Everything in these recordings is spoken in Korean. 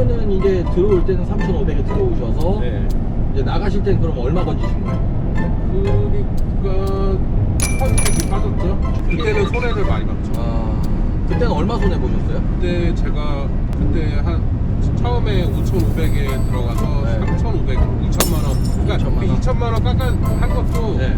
그러면은 이제 들어올 때는 3,500에 들어오셔서 네. 이제 나가실 때는 그럼 얼마 건지신 거예요? 그러니까 1,100이 빠졌죠. 그때는 손해를 많이 봤죠. 아, 그때는 얼마 손해 보셨어요? 그때 제가 그때 한 처음에 5,500에 들어가서 네. 3,500, 2천만 원. 그러니까 2천만 원. 2천만 원 깎아 한 것도 네.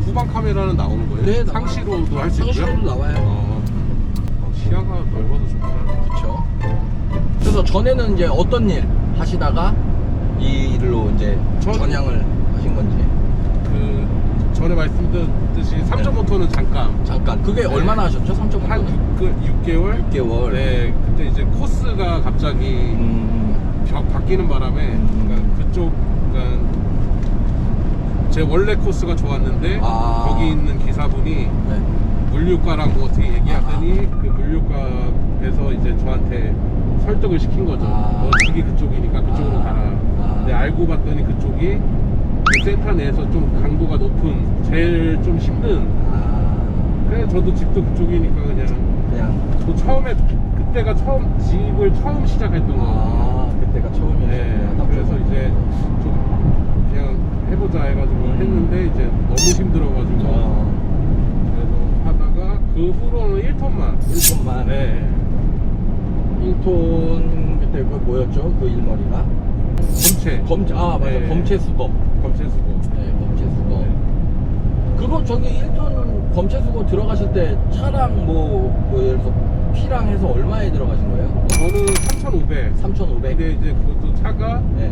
후방 카메라는 나오는 거예요? 네, 상시로도 할 수 있고요? 상시로도 나와요. 시야가 넓어서 좋구나. 그렇죠. 그래서 전에는 이제 어떤 일 하시다가 이 일로 이제 전향을 하신 건지. 그 전에 말씀드렸듯이 3.5톤은 잠깐 그게 네. 얼마나 하셨죠? 3.5톤은? 한 6개월? 6개월. 네, 그때 이제 코스가 갑자기 바뀌는 바람에 그러니까 그쪽 그러니까 제 원래 코스가 좋았는데 거기 있는 기사분이 네. 물류과랑 뭐 어떻게 얘기하더니 그 물류과에서 이제 저한테 설득을 시킨 거죠. 너 집이 그쪽이니까 그쪽으로 가라. 근데 알고 봤더니 그쪽이 그 센터 내에서 좀 강도가 높은 제일 좀 힘든. 그래서 저도 집도 그쪽이니까 그냥 또 처음에 그때가 집을 처음 시작했던 거. 그때가 처음이었어요. 네, 그래서 이제 좀 그냥 해보자 해가지고 했는데 이제 너무 힘들어가지고 그래서 하다가 그 후로는 1톤만. 네. 1톤 그때 그 뭐였죠? 그 일머리가? 검체. 맞아. 네. 검체 수거. 검체 수거. 네, 검체 수거. 네. 그거 저기 1톤 검체 수거 들어가실 때 차랑 뭐 예를 들어서 피랑 해서 얼마에 들어가신 거예요? 저는 3,500. 3,500. 근데 이제 그것도 차가 네.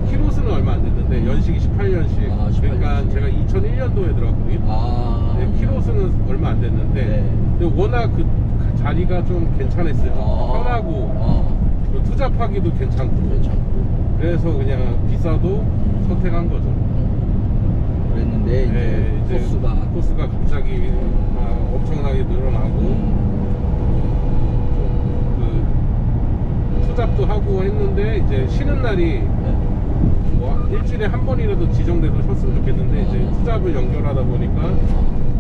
키로수는 얼마 안 됐는데 연식이 18년식. 18년식. 그러니까 제가 2001년도에 들어갔거든요. 네, 키로수는 얼마 안 됐는데 네. 근데 워낙 그 자리가 좀 괜찮았어요. 편하고 그리고 투잡하기도 괜찮고. 그래서 그냥 비싸도 선택한 거죠. 그랬는데 네, 이제 코스가 갑자기 엄청나게 늘어나고 그 투잡도 하고 했는데 이제 쉬는 날이 뭐 일주일에 한 번이라도 지정돼서 쉬었으면 좋겠는데 이제 투잡을 연결하다 보니까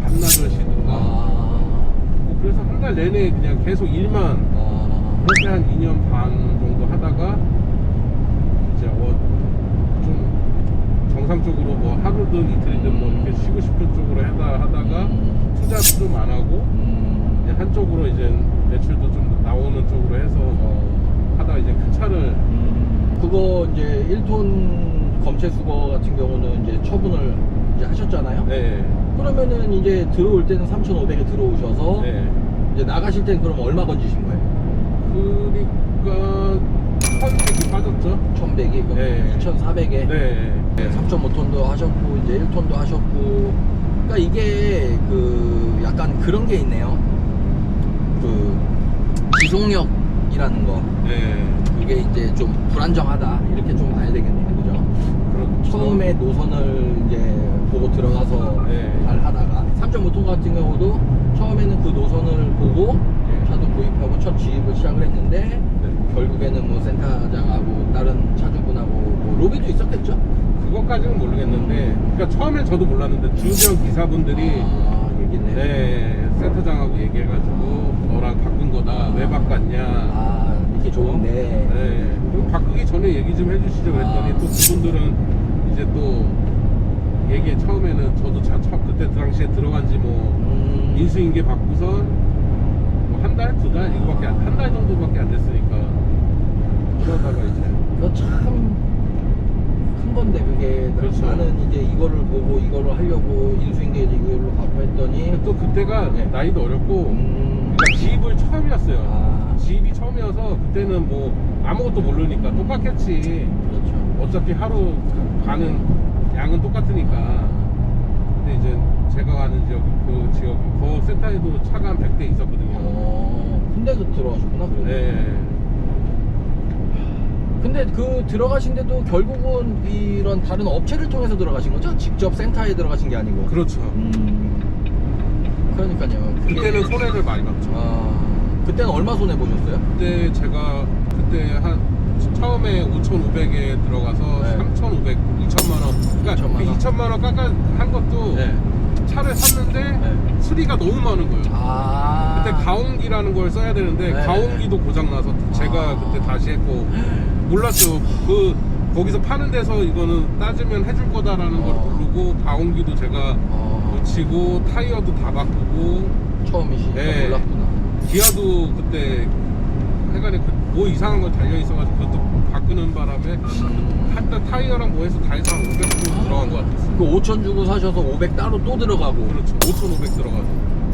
반나절 쉬든가 뭐 그래서 한 달 내내 그냥 계속 일만 그렇게 한 2년 반 정도 하다가 이제 좀 정상적으로 뭐 하루든 이틀이든 뭐 이렇게 쉬고 싶은 쪽으로 하다가 투잡 좀 안 하고 이제 한쪽으로 이제 매출도 좀 나오는 쪽으로 해서 하다가 이제 큰 차를 그거 이제 1톤 검체 수거 같은 경우는 이제 처분을 이제 하셨잖아요. 네. 그러면은 이제 들어올 때는 3,500에 들어오셔서 네. 이제 나가실 때는 그럼 얼마 건지신 거예요? 그러니까 1,100이 빠졌죠. 1,100이 그럼 네. 2,400에 네. 3.5톤도 하셨고 이제 1톤도 하셨고 그러니까 이게 그 약간 그런 게 있네요. 그 지속력이라는 거 네. 이게 이제 좀 불안정하다 이렇게 좀 봐야 되겠네요. 그죠? 그렇죠. 처음에 노선을 이제 보고 들어가서 잘 하다가 3.5톤 같은 경우도 처음에는 그 노선을 보고 차도 구입하고 첫 지입을 시작을 했는데 결국에는 뭐 센터장하고 다른 차주분하고 뭐 로비도 있었겠죠? 그것까지는 모르겠는데 그러니까 처음엔 저도 몰랐는데 주변 기사분들이 얘기네. 네, 센터장하고 얘기해가지고 너랑 바꾼 거다 왜 바꿨냐 이게 좋은데 네. 그럼 바꾸기 전에 얘기 좀 해주시죠 그랬더니 또 그분들은 이제 또 얘기 처음에는 저도 그때 당시에 들어간 지 뭐 인수인계 받고서 뭐 한 달, 두 달 이거밖에 한 달 정도밖에 안 됐으니까 그러다가 이제 그거 참 큰 건데 그게 그렇죠. 나는 이제 이거를 보고 이거를 하려고 인수인계 이걸로 갖고 했더니 또 그때가 나이도 어렸고 그러니까 지입을 처음이었어요. 지입이 처음이어서 그때는 뭐 아무것도 모르니까 똑같겠지. 그렇죠. 어차피 하루 가는 양은 똑같으니까. 근데 이제 제가 가는 그 센터에도 차가 한 100대 있었거든요. 근데 그 들어가셨구나 그래도. 네. 근데 그 들어가신데도 결국은 이런 다른 업체를 통해서 들어가신 거죠? 직접 센터에 들어가신 게 아니고. 그렇죠. 그러니까요. 그때는 손해를 많이 봤죠. 그때는 얼마 손해 보셨어요? 그때 제가 한 처음에 5,500에 들어가서 3,500, 2천만 원. 그러니까 2천만 원 깎아 한 것도 수리가 너무 많은 거예요. 그때 가온기라는 걸 써야 되는데 네. 가온기도 고장나서 제가 그때 다시 했고 몰랐죠. 거기서 파는 데서 이거는 따지면 해줄 거다라는 걸 모르고 가온기도 제가 고치고 타이어도 다 바꾸고 처음이시니까 네. 몰랐구나. 기아도 그때 해간에 뭐 이상한 거 달려 있어가지고 그것도 바꾸는 바람에 한달 타이어랑 뭐 해서 다 해서 한 500 들어간 것 같았어요. 그 5천 주고 사셔서 500 따로 또 들어가고 그렇죠. 5,500 들어가서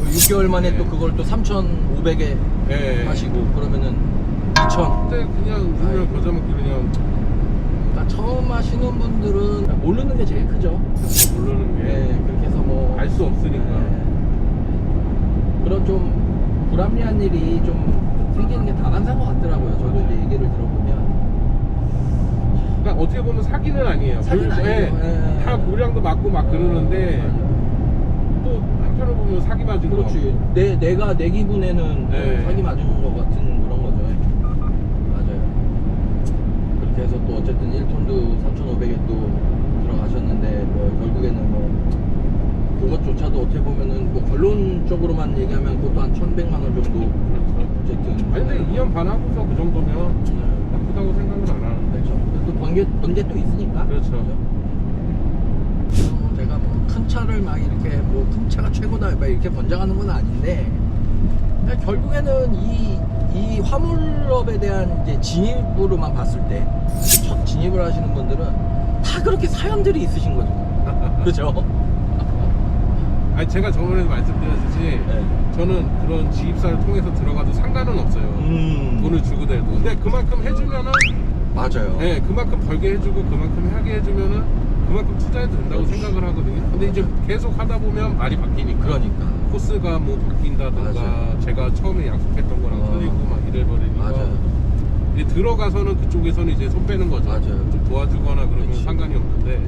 6개월 만에 네. 또 그걸 또 3,500에 네. 하시고 그러면은 2천. 그때 그냥 우리가 겨자 먹기 그냥 그러니까 처음 하시는 분들은 모르는 게 제일 크죠. 모르는 게 네, 그렇게 해서 뭐 알 수 없으니까. 네. 그런 좀 불합리한 일이 좀 생기는 게 다반사인 것 같더라고요. 저도 이제 얘기를 들어보면. 그러니까 어떻게 보면 사기는 아니에요. 사기는 아니죠. 예. 다 무량도 맞고 막 그러는데 또 한편으로 보면 사기 맞은 거. 그렇지. 내가 내 기분에는 네. 사기 맞은 것 같은 그런 거죠. 맞아요. 그렇게 해서 또 어쨌든 1톤도 3,500에 또 들어가셨는데 뭐 결국에는 뭐 그것조차도 어떻게 보면은 뭐 결론적으로만 얘기하면 그것도 한 1,100만 원 정도 그렇죠. 어쨌든. 아니 근데 2년 반 하고서 그 정도면 나쁘다고 생각은 안 하는데. 그렇죠. 또 번개 또 있으니까. 그렇죠. 제가 뭐 큰 차를 막 이렇게 뭐 큰 차가 최고다 막 이렇게 번장하는 건 아닌데 그러니까 결국에는 이 화물업에 대한 이제 진입으로만 봤을 때 첫 진입을 하시는 분들은 다 그렇게 사연들이 있으신 거죠. 그죠? 아니 제가 저번에도 말씀드렸듯이 네. 저는 그런 지입사를 통해서 들어가도 상관은 없어요. 돈을 주고 내도. 근데 그만큼 해주면은 맞아요. 네, 그만큼 벌게 해주고 그만큼 하게 해주면은 그만큼 투자해도 된다고 그렇지. 생각을 하거든요. 근데 이제 계속 하다 보면 말이 바뀌니까. 그러니까. 코스가 뭐 바뀐다던가 맞아요. 제가 처음에 약속했던 거랑 틀리고 막 이래버리니까 맞아요. 이제 들어가서는 그쪽에서는 이제 손 빼는 거죠. 맞아요. 좀 도와주거나 그러면 그치. 상관이 없는데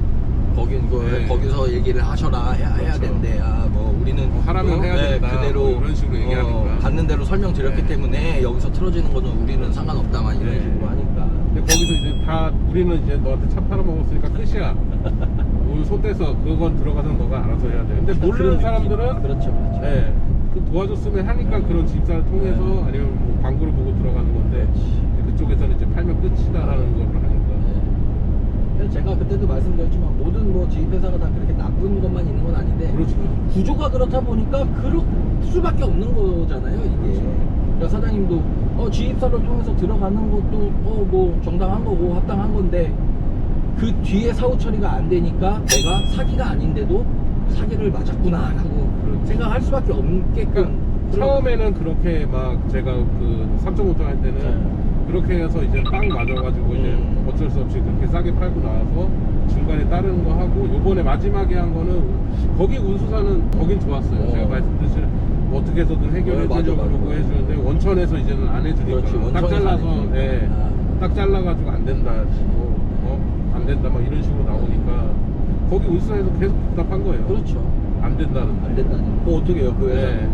거긴 네. 거기서 얘기를 하셔라 해야 그렇죠. 된대. 뭐 우리는 뭐 하라면 해야 된다. 그대로 뭐 이런 식으로 얘기하니까. 받는 대로 설명드렸기 네. 때문에 여기서 틀어지는 거는 우리는 상관없다만 이런 네. 식으로 하니까. 근데 거기서 이제 다 우리는 이제 너한테 차 팔아먹었으니까 끝이야. 오늘 손 떼서 그건 들어가서 너가 알아서 해야 돼. 근데 모르는 그런 사람들은 그렇죠. 네, 그 도와줬으면 하니까 그런 집사를 통해서 네. 아니면 뭐 광고를 보고 들어가는 건데 그쪽에서는 이제 팔면 끝이다라는 걸 하니까. 그래서 제가 그때도 말씀드렸지만 모든 뭐 지입회사가 다 그렇게 나쁜 것만 있는 건 아닌데 그렇죠. 구조가 그렇다 보니까 그럴 수밖에 없는 거잖아요 이게. 그렇죠. 그러니까 사장님도 지입사를 통해서 들어가는 것도 뭐 정당한 거고 합당한 건데 그 뒤에 사후 처리가 안 되니까 내가 사기가 아닌데도 사기를 맞았구나 라고 그렇죠. 생각할 수밖에 없게끔. 그러니까 처음에는 그렇게 막 제가 그 3.5톤 할 때는 네. 그렇게 해서 이제 빵 맞아가지고 이제 어쩔 수 없이 그렇게 싸게 팔고 나와서 중간에 다른 거 하고 요번에 마지막에 한 거는 거기 운수사는 거긴 좋았어요. 제가 말씀드린 어떻게 해서든 해결해 맞아, 주려고 맞아. 그러고 해주는데 원천에서 이제는 안 해주니까 그렇지, 딱 원천에서 잘라서 안 해주니까. 예, 딱 잘라가지고 안 된다 안 된다 막 이런 식으로 나오니까 거기 운수사에서 계속 답답한 거예요. 그렇죠. 안 된다는 안 된다니. 뭐 어떻게 해요 그 회사? 네.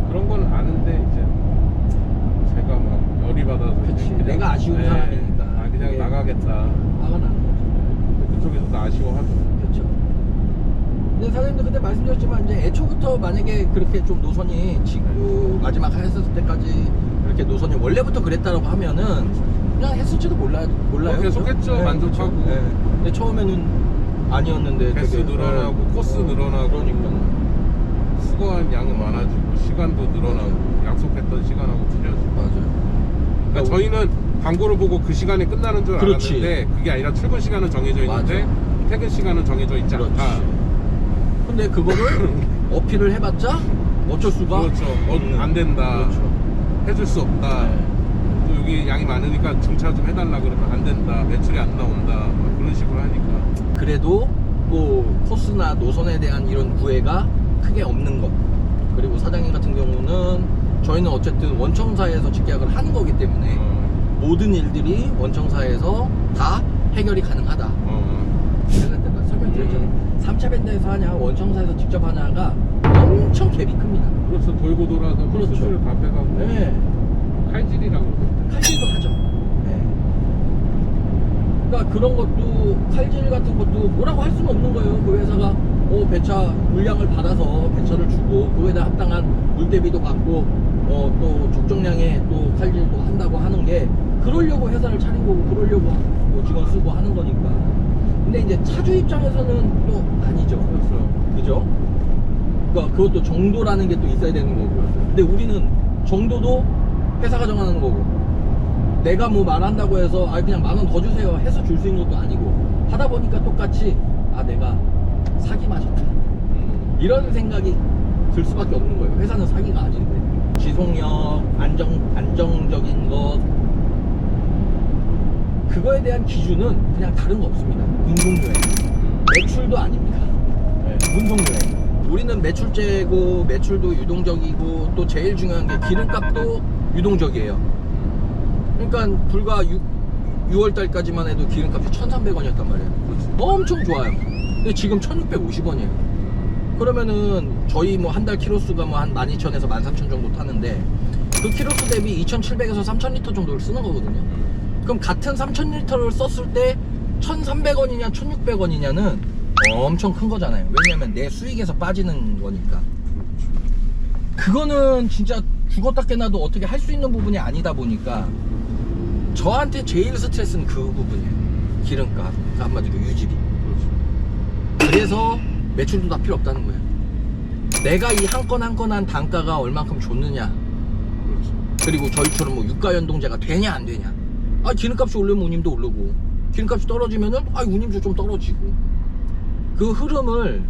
그런 건 아는데 이제 제가 막 열이 받아서 그치, 그냥, 내가 아쉬운 사람이니까. 그냥 그게 나가겠다. 화가 나는 거죠. 근데 그쪽에서도 아쉬워하죠. 그렇죠. 근데 사장님도 그때 말씀드렸지만 이제 애초부터 만약에 그렇게 좀 노선이 지구 마지막 했을 때까지 이렇게 노선이 원래부터 그랬다고 하면은 그냥 했을지도 몰라요. 계속 그죠? 했죠. 만족하고. 그렇죠. 네. 근데 처음에는 아니었는데 개수 되게, 늘어나고 코스 늘어나고 그러니까. 수거한 양은 많아지고 시간도 늘어나고 약속했던 시간하고 틀려지고. 맞아요. 그러니까 저희는 광고를 보고 그 시간에 끝나는 줄 그렇지. 알았는데 그게 아니라 출근 시간은 정해져 있는데 맞아. 퇴근 시간은 정해져 있지 그렇지. 않다. 근데 그거를 어필을 해봤자 어쩔 수가 그렇죠. 없는. 안 된다. 그렇죠. 해줄 수 없다. 네. 또 여기 양이 많으니까 증차 좀 해달라 그러면 안 된다. 매출이 안 나온다. 막 그런 식으로 하니까. 그래도 뭐 코스나 노선에 대한 이런 구애가 크게 없는 것. 그리고 사장님 같은 경우는 저희는 어쨌든 원청사에서 직계약을 하는 거기 때문에 모든 일들이 원청사에서 다 해결이 가능하다. 제가 그때 설명드렸잖아요. 3차 밴드에서 하냐 원청사에서 직접 하냐가 엄청 갭이 큽니다. 그렇죠. 돌고 돌아서 그렇죠. 수술을 다 빼가고 네. 칼질이라고 그러죠. 칼질도 하죠. 네. 그러니까 그런 것도 칼질 같은 것도 뭐라고 할 수는 없는 거예요. 그 회사가 배차 물량을 받아서 배차를 주고 그거에 대한 합당한 물대비도 받고 또 적정량의 또 칼질도 한다고 하는 게 그러려고 회사를 차린 거고 그러려고 뭐 직원 쓰고 하는 거니까. 근데 이제 차주 입장에서는 또 아니죠. 그죠? 그러니까 그것도 정도라는 게 또 있어야 되는 거고. 근데 우리는 정도도 회사가 정하는 거고, 내가 뭐 말한다고 해서 그냥 10,000원 더 주세요 해서 줄 수 있는 것도 아니고, 하다 보니까 똑같이 내가 사기 맞았다 이런 생각이 들 수밖에 없는 거예요. 회사는 사기가 아닌데. 지속력, 안정적인 것, 그거에 대한 기준은 그냥 다른 거 없습니다. 운송여행, 매출도 아닙니다. 운송여행. 우리는 매출제고 매출도 유동적이고 또 제일 중요한 게 기름값도 유동적이에요. 그러니까 불과 6월달까지만 해도 기름값이 1,300원이었단 말이에요. 엄청 좋아요. 근데 지금 1,650원이에요. 그러면은 저희 뭐 한 달 키로수가 뭐 한 12,000에서 13,000 정도 타는데 그 키로수 대비 2,700에서 3,000리터 정도를 쓰는 거거든요. 그럼 같은 3,000리터를 썼을 때 1,300원이냐 1,600원이냐는 엄청 큰 거잖아요. 왜냐면 내 수익에서 빠지는 거니까. 그거는 진짜 죽었다 깨나도 어떻게 할 수 있는 부분이 아니다 보니까 저한테 제일 스트레스는 그 부분이에요. 기름값, 한마디로 유지비. 그래서 매출도 다 필요 없다는 거예요. 내가 이 한 건 한 건 한 단가가 얼만큼 줬느냐, 그리고 저희처럼 뭐 유가 연동제가 되냐 안 되냐. 기름값이 오르면 운임도 오르고, 기름값이 떨어지면은 운임도 좀 떨어지고. 그 흐름을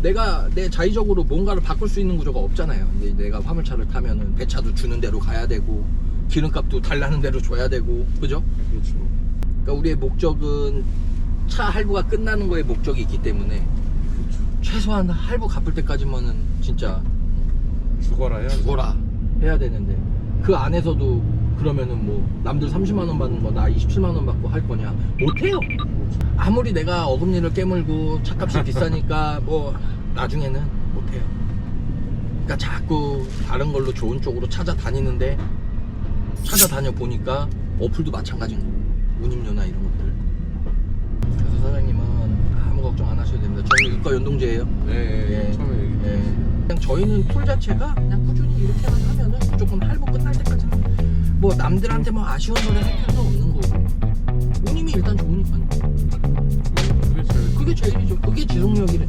내가 내 자의적으로 뭔가를 바꿀 수 있는 구조가 없잖아요. 근데 내가 화물차를 타면은 배차도 주는 대로 가야 되고, 기름값도 달라는 대로 줘야 되고, 그죠? 그렇죠. 그러니까 우리의 목적은 차 할부가 끝나는 거에 목적이 있기 때문에 최소한 할부 갚을 때까지만은 진짜 죽어라 해야 되는데, 그 안에서도 그러면은 뭐 남들 30만원 받는 거 나 27만원 받고 할 거냐? 못해요. 아무리 내가 어금니를 깨물고 차값이 비싸니까 뭐 나중에는 못해요. 그러니까 자꾸 다른 걸로 좋은 쪽으로 찾아다니는데, 찾아다녀 보니까 어플도 마찬가지인 거고, 운임료나 이런 것들. 그래서 사장님은 아무 걱정 안 하셔도 됩니다. 저희는 유가 연동제예요. 네, 처음에 얘기했죠. 그냥 저희는 툴 자체가 그냥 꾸준히 이렇게만 하면은 무조건 할부 끝날 때까지 뭐 남들한테 뭐 아쉬운 소리 할 필요도 없는 거고, 운임이 일단 좋으니까요. 그게 제일 그게 제일이죠. 그게 지속력이래.